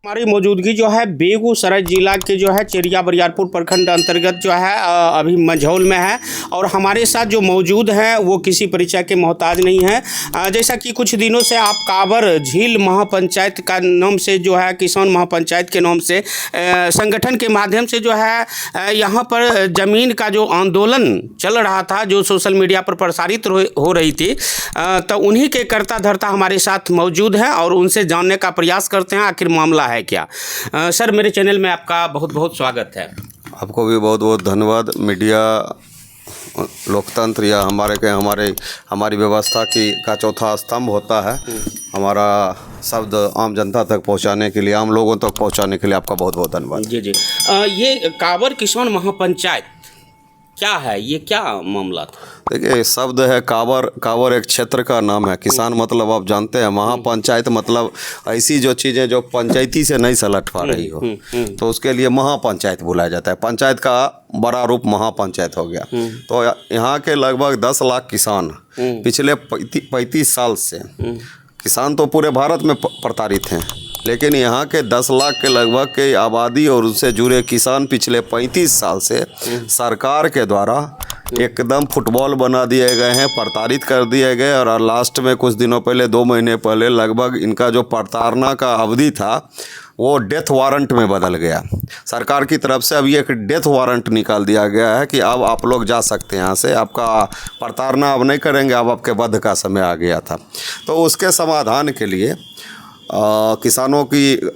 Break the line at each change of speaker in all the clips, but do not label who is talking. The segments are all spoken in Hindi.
हमारी मौजूदगी जो है बेगूसराय जिला के जो है चेरिया बरियारपुर प्रखंड अंतर्गत जो है अभी मंझौल में है। और हमारे साथ जो मौजूद हैं वो किसी परिचय के मोहताज नहीं है। जैसा कि कुछ दिनों से आप काबर झील महापंचायत का नाम से जो है किसान महापंचायत के नाम से संगठन के माध्यम से जो है यहाँ पर ज़मीन का जो आंदोलन चल रहा था, जो सोशल मीडिया पर प्रसारित हो रही थी, तो उन्हीं के कर्ता धर्ता हमारे साथ मौजूद हैं और उनसे जानने का प्रयास करते हैं आखिर मामला है क्या। सर, मेरे चैनल में आपका बहुत बहुत स्वागत है।
आपको भी बहुत बहुत धन्यवाद। मीडिया लोकतंत्र या हमारी व्यवस्था का चौथा स्तंभ होता है। हमारा शब्द आम जनता तक पहुंचाने के लिए, आम लोगों तक पहुंचाने के लिए आपका बहुत बहुत धन्यवाद।
जी जी। ये काबर किसान महापंचायत क्या है, ये क्या मामला था?
देखिए, शब्द है कावर एक क्षेत्र का नाम है। किसान मतलब आप जानते हैं, महापंचायत मतलब ऐसी जो चीज़ें जो पंचायती से नहीं सलट पा रही हो, तो उसके लिए महापंचायत बुलाया जाता है। पंचायत का बड़ा रूप महापंचायत हो गया। तो यहाँ के लगभग 10 लाख किसान पिछले 35 साल से, किसान तो पूरे भारत में प्रताड़ित हैं, लेकिन यहाँ के 10 लाख के लगभग के आबादी और उससे जुड़े किसान पिछले 35 साल से सरकार के द्वारा एकदम फुटबॉल बना दिए गए हैं, प्रताड़ित कर दिए गए। और लास्ट में कुछ दिनों पहले, 2 महीने पहले, लगभग इनका जो प्रताड़ना का अवधि था वो डेथ वारंट में बदल गया। सरकार की तरफ से अब ये एक डेथ वारंट निकाल दिया गया है कि अब आप लोग जा सकते हैं यहाँ से, आपका प्रताड़ना अब नहीं करेंगे, अब आपके वध का समय आ गया था। तो उसके समाधान के लिए किसानों की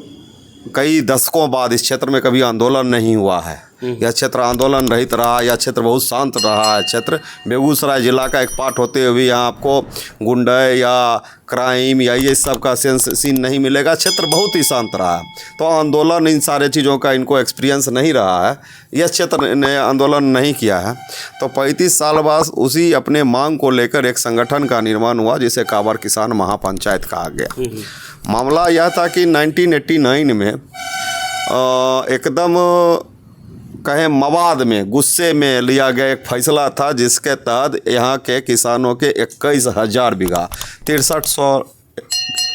कई दशकों बाद इस क्षेत्र में कभी आंदोलन नहीं हुआ है। यह क्षेत्र आंदोलन रहित रहा, यह क्षेत्र बहुत शांत रहा है। क्षेत्र बेगूसराय जिला का एक पार्ट होते हुए यहाँ आपको गुंडे या क्राइम या ये सब का सीन नहीं मिलेगा। क्षेत्र बहुत ही शांत रहा है। तो आंदोलन, इन सारे चीज़ों का इनको एक्सपीरियंस नहीं रहा है, यह क्षेत्र ने आंदोलन नहीं किया है। तो 35 साल बाद उसी अपने मांग को लेकर एक संगठन का निर्माण हुआ, जिसे काबर किसान महापंचायत कहा गया। मामला यह था कि 1989 में एकदम कहें मवाद में, गुस्से में लिया गया एक फैसला था, जिसके तहत यहाँ के किसानों के 21,000 बीघा 6300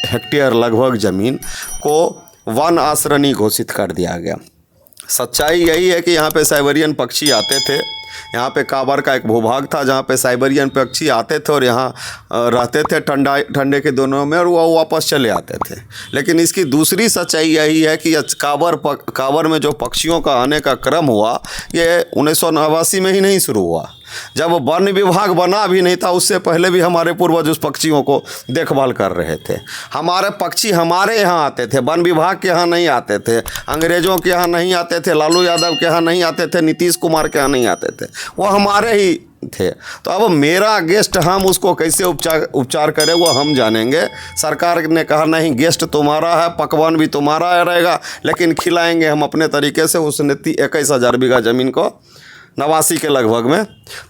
हेक्टेयर लगभग ज़मीन को वन आश्रयनी घोषित कर दिया गया। सच्चाई यही है कि यहाँ पे साइबेरियन पक्षी आते थे। यहाँ पे काबर का एक भूभाग था जहाँ पे साइबेरियन पक्षी आते थे और यहाँ रहते थे ठंडे के दिनों में, और वो वापस चले आते थे। लेकिन इसकी दूसरी सच्चाई यही है कि काबर में जो पक्षियों का आने का क्रम हुआ, ये 1989 में ही नहीं शुरू हुआ। जब वन विभाग बना भी नहीं था, उससे पहले भी हमारे पूर्वज उस पक्षियों को देखभाल कर रहे थे। हमारे पक्षी हमारे यहाँ आते थे, वन विभाग के यहाँ नहीं आते थे, अंग्रेज़ों के यहाँ नहीं आते थे, लालू यादव के यहाँ नहीं आते थे, नीतीश कुमार के यहाँ नहीं आते थे, वो हमारे ही थे। तो अब मेरा गेस्ट, हम उसको कैसे उपचार करें वो हम जानेंगे। सरकार ने कहा नहीं, गेस्ट तुम्हारा है, पकवान भी तुम्हारा रहेगा, लेकिन खिलाएंगे हम अपने तरीके से। उसने 21,000 बीघा ज़मीन को 89 के लगभग में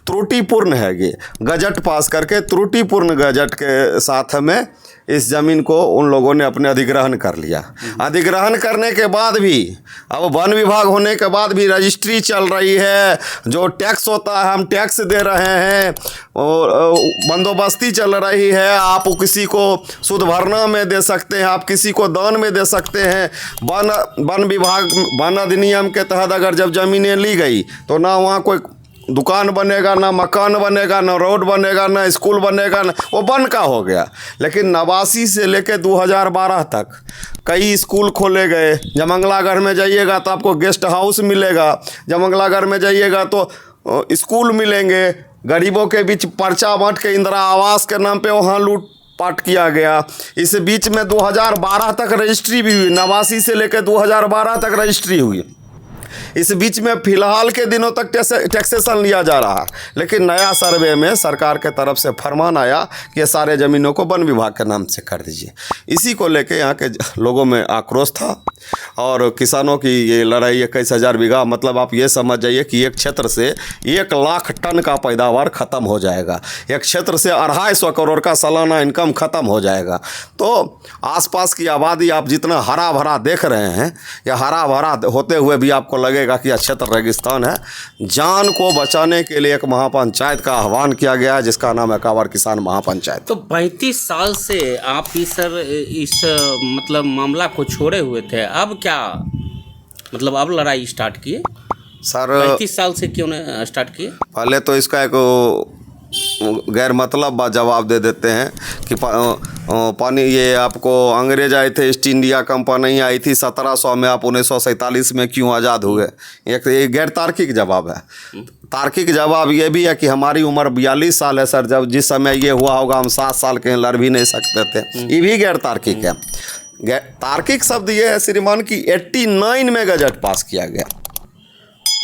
त्रुटिपूर्ण है ये गजट पास करके, त्रुटिपूर्ण गजट के साथ में इस ज़मीन को उन लोगों ने अपने अधिग्रहण कर लिया। अधिग्रहण करने के बाद भी, अब वन विभाग होने के बाद भी रजिस्ट्री चल रही है, जो टैक्स होता है हम टैक्स दे रहे हैं, और बंदोबस्ती चल रही है। आप किसी को शुद्ध भरना में दे सकते हैं, आप किसी को दान में दे सकते हैं। वन विभाग, वन अधिनियम के तहत अगर जब ज़मीनें ली गई तो ना वहाँ कोई दुकान बनेगा, ना मकान बनेगा, ना रोड बनेगा, ना स्कूल बनेगा, ना वो वन का हो गया। लेकिन 89 से लेकर 2012 तक कई स्कूल खोले गए। जमंगलागढ़ में जाइएगा तो आपको गेस्ट हाउस मिलेगा, जमंगलागढ़ में जाइएगा तो स्कूल मिलेंगे। गरीबों के बीच पर्चा बांट के इंदिरा आवास के नाम पे वहाँ लूटपाट किया गया। इस बीच में 2012 तक रजिस्ट्री भी हुई, 89 से लेकर 2012 तक रजिस्ट्री हुई। इस बीच में फ़िलहाल के दिनों तक टैक्सेशन लिया जा रहा है। लेकिन नया सर्वे में सरकार के तरफ से फरमान आया कि ये सारे ज़मीनों को वन विभाग के नाम से कर दीजिए। इसी को लेके यहाँ के लोगों में आक्रोश था। और किसानों की ये लड़ाई 21,000 बीघा, मतलब आप ये समझ जाइए कि एक क्षेत्र से 1 लाख टन का पैदावार ख़त्म हो जाएगा, एक क्षेत्र से 250 करोड़ का सालाना इनकम ख़त्म हो जाएगा। तो आसपास की आबादी आप जितना हरा भरा देख रहे हैं, या हरा भरा होते हुए भी आपको लगेगा कि यह क्षेत्र रेगिस्तान है। जान को बचाने के लिए एक महापंचायत का आह्वान किया गया है, जिसका नाम है कांवर किसान महापंचायत।
तो 35 साल से आप इस मतलब मामला को छोड़े हुए थे, अब क्या मतलब अब लड़ाई स्टार्ट किए?
सर
35 साल से क्यों नहीं स्टार्ट किए?
पहले तो इसका एक गैर मतलब जवाब दे देते हैं कि पानी, ये आपको अंग्रेज आए थे, ईस्ट इंडिया कंपनी आई थी 1700 में, आप 1947 में क्यों आज़ाद हुए? एक गैर तार्किक जवाब है। तार्किक जवाब ये भी है कि हमारी उम्र 42 साल है सर, जब जिस समय ये हुआ होगा हम 7 साल के लड़ भी नहीं सकते थे। ये भी गैर तार्किक है। तार्किक शब्द ये है श्रीमान कि 89 में गजट पास किया गया,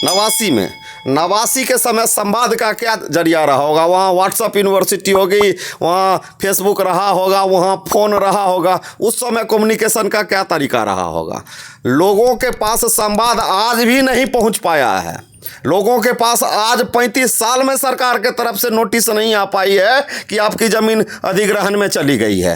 89 के समय संवाद का क्या जरिया रहा होगा? वहाँ व्हाट्सअप यूनिवर्सिटी होगी, वहाँ फेसबुक रहा होगा, वहाँ फ़ोन रहा होगा। उस समय कम्युनिकेशन का क्या तरीका रहा होगा? लोगों के पास संवाद आज भी नहीं पहुँच पाया है। लोगों के पास आज 35 साल में सरकार के तरफ से नोटिस नहीं आ पाई है कि आपकी ज़मीन अधिग्रहण में चली गई है।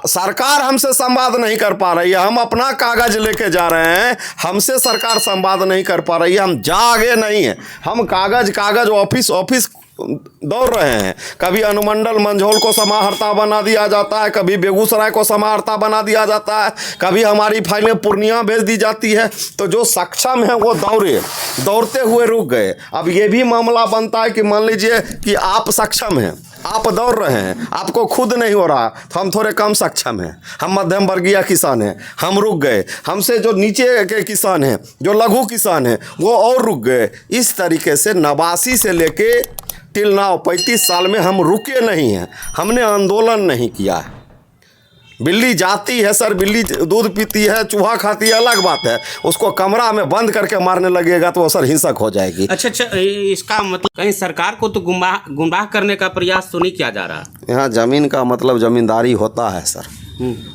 सरकार हमसे संवाद नहीं कर पा रही है। हम अपना कागज़ लेके जा रहे हैं, हमसे सरकार संवाद नहीं कर पा रही है। हम जागे नहीं हैं, हम कागज़ ऑफिस दौड़ रहे हैं। कभी अनुमंडल मंझौल को समाहर्ता बना दिया जाता है, कभी बेगूसराय को समाहर्ता बना दिया जाता है, कभी हमारी फाइलें पूर्णिया भेज दी जाती है। तो जो सक्षम है वो दौड़ते हुए रुक गए। अब ये भी मामला बनता है कि मान लीजिए कि आप सक्षम हैं, आप दौड़ रहे हैं, आपको खुद नहीं हो रहा, तो हम थोड़े कम सक्षम हैं, हम मध्यम वर्गीय किसान हैं, हम रुक गए। हमसे जो नीचे के किसान हैं, जो लघु किसान हैं, वो और रुक गए। इस तरीके से 89 से लेके टिल नाउ 35 साल में हम रुके नहीं हैं, हमने आंदोलन नहीं किया है। बिल्ली जाती है सर, बिल्ली दूध पीती है, चूहा खाती है, अलग बात है। उसको कमरा में बंद करके मारने लगेगा तो वो सर हिंसक हो जाएगी।
अच्छा, इसका मतलब कहीं सरकार को तो गुमराह करने का प्रयास तो नहीं किया जा रहा?
यहाँ ज़मीन का मतलब ज़मींदारी होता है सर,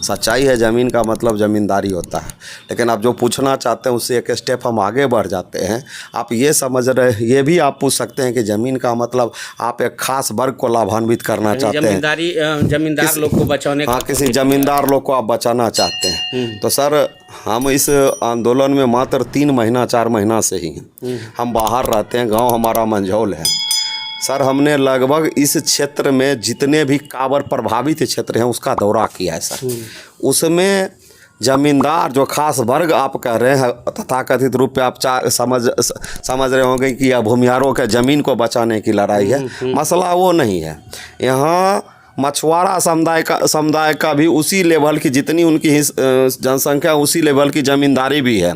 सच्चाई है, ज़मीन का मतलब ज़मींदारी होता है। लेकिन आप जो पूछना चाहते हैं उससे एक स्टेप हम आगे बढ़ जाते हैं। आप ये समझ रहे, ये भी आप पूछ सकते हैं कि ज़मीन का मतलब आप एक खास वर्ग को लाभान्वित करना चाहते हैं,
जमींदार लोग को बचाने।
हाँ, किसी ज़मींदार लोग को आप बचाना चाहते हैं। तो सर हम इस आंदोलन में मात्र 3 महीना 4 महीना से ही हैं। हम बाहर रहते हैं, गाँव हमारा मंझौल है सर। हमने लगभग इस क्षेत्र में जितने भी कांवर प्रभावित क्षेत्र हैं उसका दौरा किया है सर। उसमें ज़मींदार जो खास वर्ग आप कह रहे हैं, तथाकथित रूप पे आप समझ रहे होंगे कि यह भूमिहारों के ज़मीन को बचाने की लड़ाई है। मसला वो नहीं है। यहाँ मछुआरा समुदाय का भी उसी लेवल की, जितनी उनकी जनसंख्या उसी लेवल की ज़मींदारी भी है।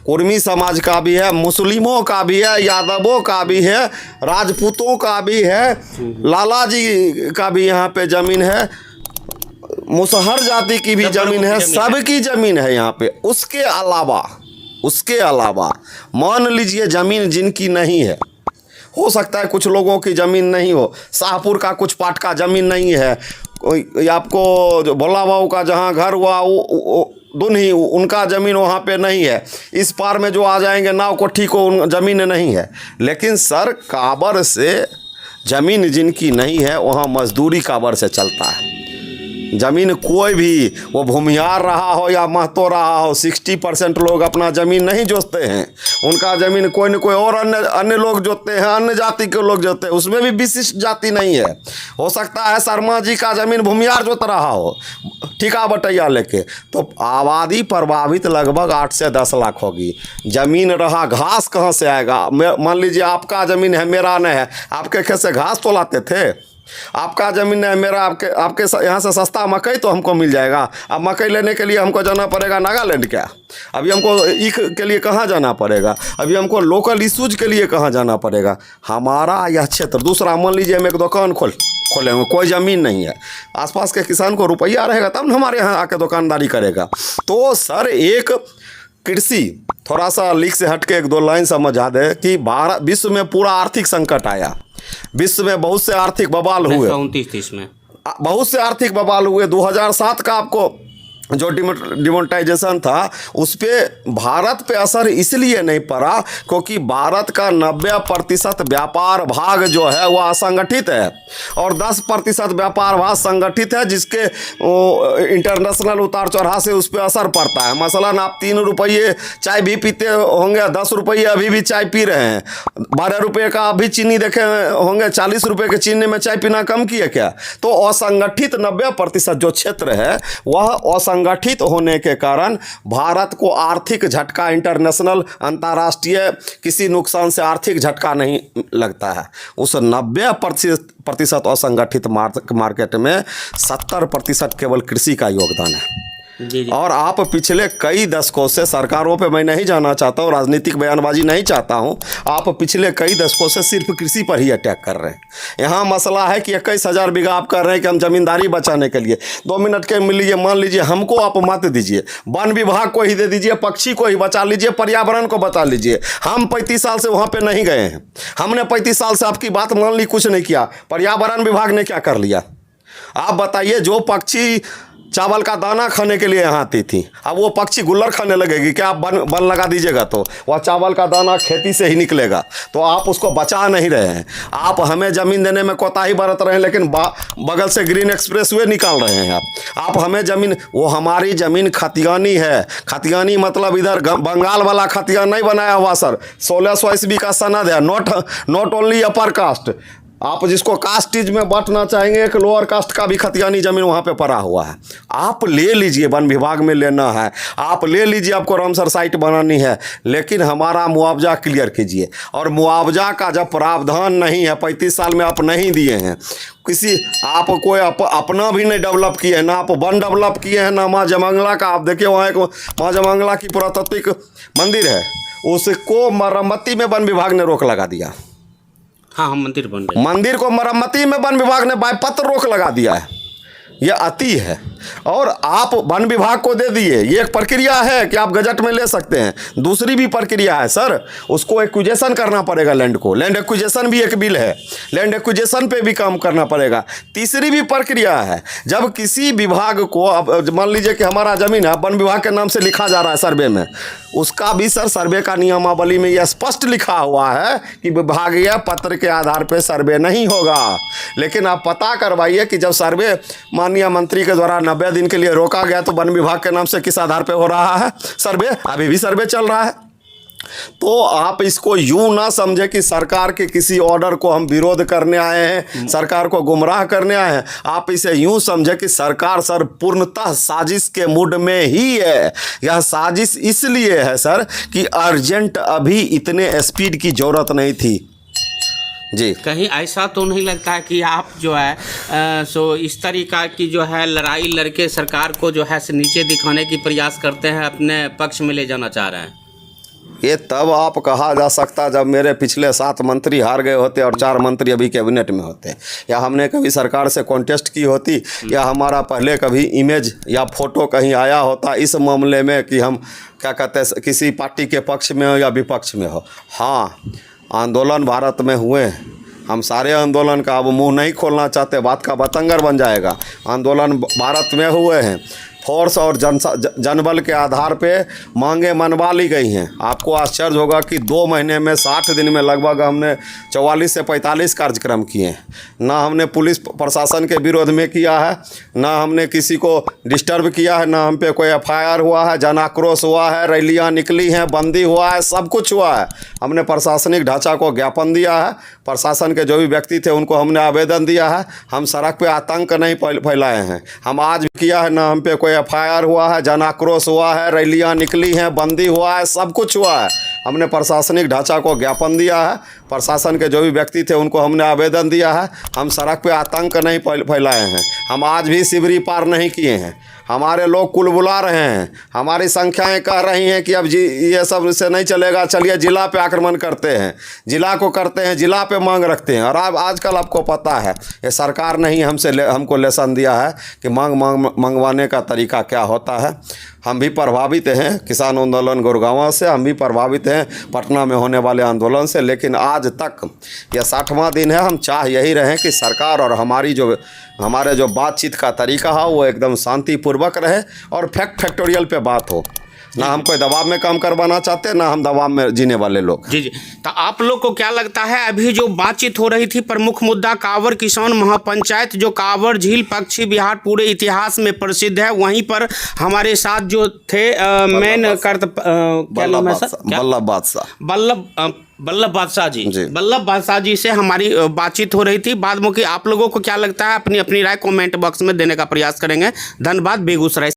कुर्मी समाज का भी है, मुस्लिमों का भी है, यादवों का भी है, राजपूतों का भी है, लाला जी का भी यहाँ पे ज़मीन है, मुसहर जाति की भी ज़मीन है, सबकी ज़मीन है यहाँ पे। उसके अलावा मान लीजिए ज़मीन जिनकी नहीं है, हो सकता है कुछ लोगों की ज़मीन नहीं हो, शाहपुर का कुछ पाट का ज़मीन नहीं है, आपको जो भोला बाबू का जहाँ घर हुआ वो दुन्ही, उनका ज़मीन वहाँ पे नहीं है। इस पार में जो आ जाएंगे नाव को ठीक हो, उन ज़मीन नहीं है। लेकिन सर काबर से ज़मीन जिनकी नहीं है वहाँ मजदूरी काबर से चलता है। ज़मीन कोई भी, वो भूमिहार रहा हो या महतो रहा हो, 60% लोग अपना ज़मीन नहीं जोतते हैं। उनका ज़मीन कोई न कोई और अन्य लोग जोतते हैं, अन्य जाति के लोग जोतते हैं। उसमें भी विशिष्ट जाति नहीं है। हो सकता है शर्मा जी का ज़मीन भूमिहार जोत रहा हो, ठिका बटैया लेके। तो आबादी प्रभावित लगभग 8 से 10 लाख होगी। ज़मीन रहा, घास कहाँ से आएगा? मान लीजिए आपका ज़मीन है, मेरा नहीं है। आपके खेत से घास तो लाते थे? आपका ज़मीन है, मेरा आपके यहाँ से सस्ता मकई तो हमको मिल जाएगा। अब मकई लेने के लिए हमको जाना पड़ेगा नागालैंड क्या? अभी हमको ईख के लिए कहाँ जाना पड़ेगा? अभी हमको लोकल इशूज के लिए कहाँ जाना पड़ेगा? हमारा यह क्षेत्र दूसरा, मान लीजिए हम एक दुकान खोलेंगे, कोई ज़मीन नहीं है, आसपास के किसान को रुपया रहेगा तब हमारे यहाँ आके दुकानदारी करेगा। तो सर एक कृषि, थोड़ा सा लीक से हट के 1-2 लाइन समझा दे कि विश्व में पूरा आर्थिक संकट आया, विश्व में बहुत से आर्थिक बवाल हुए,
29-30 में
बहुत से आर्थिक बवाल हुए। 2007 का आपको जो डिमोनेटाइजेशन था उस पर भारत पे असर इसलिए नहीं पड़ा क्योंकि भारत का 90% व्यापार भाग जो है वह असंगठित है और 10% व्यापार भाग संगठित है, जिसके इंटरनेशनल उतार चढ़ाव से उस पर असर पड़ता है। मसलन आप 3 रुपये चाय भी पीते होंगे, 10 रुपये अभी भी चाय पी रहे हैं, 12 रुपये का अभी चीनी देखे होंगे, 40 रुपये के चीनी में चाय पीना कम किया क्या? तो असंगठित 90% जो क्षेत्र है वह असंगठित होने के कारण भारत को आर्थिक झटका, इंटरनेशनल अंतर्राष्ट्रीय किसी नुकसान से आर्थिक झटका नहीं लगता है। उस 90% असंगठित मार्केट में 70% केवल कृषि का योगदान है।
जी जी।
और आप पिछले कई दशकों से, सरकारों पे मैं नहीं जाना चाहता हूँ, राजनीतिक बयानबाजी नहीं चाहता हूँ, आप पिछले कई दशकों से सिर्फ कृषि पर ही अटैक कर रहे हैं। यहाँ मसला है कि 21,000 बीघा आप कर रहे हैं कि हम जमींदारी बचाने के लिए। 2 मिनट के मिलिए, मान लीजिए हमको आप मत दीजिए, वन विभाग को ही दे दीजिए, पक्षी को ही बचा लीजिए, पर्यावरण को बचा लीजिए। हम 35 साल से वहाँ पर नहीं गए हैं, हमने 35 साल से आपकी बात मान ली, कुछ नहीं किया। पर्यावरण विभाग ने क्या कर लिया? आप बताइए। जो पक्षी चावल का दाना खाने के लिए यहाँ आती थी, अब वो पक्षी गुल्लर खाने लगेगी क्या? आप बन लगा दीजिएगा तो वह चावल का दाना खेती से ही निकलेगा। तो आप उसको बचा नहीं रहे हैं। आप हमें ज़मीन देने में कोताही बरत रहे हैं, लेकिन बगल से ग्रीन एक्सप्रेसवे निकाल रहे हैं। आप हमें ज़मीन, वो हमारी ज़मीन खतियानी है। खतियानी मतलब इधर बंगाल वाला खतियान नहीं बनाया हुआ सर, 1600 ईस्वी का सनद है। नॉट ओनली अपर कास्ट, आप जिसको कास्टिज में बांटना चाहेंगे, एक लोअर कास्ट का भी खतियानी ज़मीन वहाँ पे पड़ा हुआ है। आप ले लीजिए, वन विभाग में लेना है, आप ले लीजिए, आपको रामसर साइट बनानी है, लेकिन हमारा मुआवजा क्लियर कीजिए। और मुआवजा का जब प्रावधान नहीं है, 35 साल में आप नहीं दिए हैं, किसी आप कोई अपना भी नहीं डेवलप किए हैं, ना आप वन डेवलप किए हैं, ना माँ जयमंगला का। आप देखिए वहाँ एक माँ जयमंगला की पुरातात्विक मंदिर है, उसको मरम्मती में वन विभाग ने रोक लगा दिया।
हाँ, मंदिर बन रहे,
मंदिर को मरम्मती में वन विभाग ने बायपत्र रोक लगा दिया है। यह अति है। और आप वन विभाग को दे दिए, ये एक प्रक्रिया है कि आप गजट में ले सकते हैं। दूसरी भी प्रक्रिया है सर, उसको एक्विजिशन करना पड़ेगा लैंड को। लैंड एक्विजिशन भी एक बिल है, लैंड एक्विजिशन पे भी काम करना पड़ेगा। तीसरी भी प्रक्रिया है, जब किसी विभाग को, अब मान लीजिए कि हमारा ज़मीन है, वन विभाग के नाम से लिखा जा रहा है सर्वे में, उसका भी सर सर्वे का नियमावली में यह स्पष्ट लिखा हुआ है कि विभागीय पत्र के आधार पर सर्वे नहीं होगा। लेकिन आप पता करवाइए कि जब सर्वे माननीय मंत्री के द्वारा 90 दिन के लिए रोका गया, तो वन विभाग के नाम से किस आधार पे हो रहा है सर्वे? अभी भी सर्वे चल रहा है। तो आप इसको यूं ना समझे कि सरकार के किसी ऑर्डर को हम विरोध करने आए हैं, सरकार को गुमराह करने आए हैं। आप इसे यूं समझे कि सरकार सर पूर्णतः साजिश के मूड में ही है। यह साजिश इसलिए है सर कि अर्जेंट अभी इतने स्पीड की जरूरत नहीं थी जी।
कहीं ऐसा तो नहीं लगता है कि आप जो है सो इस तरीका की जो है लड़ाई लड़के सरकार को जो है नीचे दिखाने की प्रयास करते हैं, अपने पक्ष में ले जाना चाह रहे हैं?
ये तब आप कहा जा सकता जब मेरे पिछले 7 मंत्री हार गए होते और 4 मंत्री अभी कैबिनेट में होते, या हमने कभी सरकार से कॉन्टेस्ट की होती, या हमारा पहले कभी इमेज या फोटो कहीं आया होता इस मामले में कि हम क्या कहते हैं किसी पार्टी के पक्ष में हो या विपक्ष में हो। हाँ, आंदोलन भारत में हुए, हम सारे आंदोलन का अब मुंह नहीं खोलना चाहते, बात का बतंगर बन जाएगा। आंदोलन भारत में हुए हैं, फोर्स और जनबल के आधार पे मांगे मनवा ली गई हैं। आपको आश्चर्य होगा कि 2 महीने में 60 दिन में लगभग हमने 44 से 45 कार्यक्रम किए। ना हमने पुलिस प्रशासन के विरोध में किया है, ना हमने किसी को डिस्टर्ब किया है, ना हम पे कोई FIR हुआ है, जन आक्रोश हुआ है, रैलियाँ निकली हैं, बंदी हुआ है, सब कुछ हुआ है। हमने प्रशासनिक ढांचा को ज्ञापन दिया है, प्रशासन के जो भी व्यक्ति थे उनको हमने आवेदन दिया है। हम सड़क पे आतंक नहीं फैलाए हैं, हम आज भी किया है। ना हम पे कोई FIR हुआ है, जन आक्रोश हुआ है, रैलियाँ निकली हैं, बंदी हुआ है, सब कुछ हुआ है। हमने प्रशासनिक ढांचा को ज्ञापन दिया है, प्रशासन के जो भी व्यक्ति थे उनको हमने आवेदन दिया है। हम सड़क पे आतंक नहीं फैलाए हैं, हम आज भी शिवरी पार नहीं किए हैं। हमारे लोग कुल बुला रहे हैं, हमारी संख्याएं कह रही हैं कि अब जी ये सब इससे नहीं चलेगा, चलिए जिला पे आक्रमण करते हैं, जिला को करते हैं, जिला पे मांग रखते हैं। और अब आजकल आपको पता है ये सरकार ने ही हमको लेसन दिया है कि मंगवाने का तरीका क्या होता है। हम भी प्रभावित हैं किसान आंदोलन गुड़गांव से, हम भी प्रभावित हैं पटना में होने वाले आंदोलन से। लेकिन आज तक यह 60वां दिन है, हम चाह यही रहे कि सरकार और हमारी जो हमारे जो बातचीत का तरीका है वो एकदम शांतिपूर्वक रहे और फैक्टोरियल पे बात हो। ना हम कोई दबाव में काम करवाना चाहते, ना हम दबाव में जीने वाले लोग।
जी जी। तो आप लोग को क्या लगता है, अभी जो बातचीत हो रही थी प्रमुख मुद्दा कांवर किसान महापंचायत, जो कांवर झील पश्चिम बिहार पूरे इतिहास में प्रसिद्ध है, वहीं पर हमारे साथ जो थे मेन क्या नाम है सर?
बल्लभ बादशाह।
बल्लभ बादशाह जी, बल्लभ बादशाह जी से हमारी बातचीत हो रही थी। बाद में कि आप लोगों को क्या लगता है, अपनी अपनी राय कमेंट बॉक्स में देने का प्रयास करेंगे। धन्यवाद। बेगूसराय।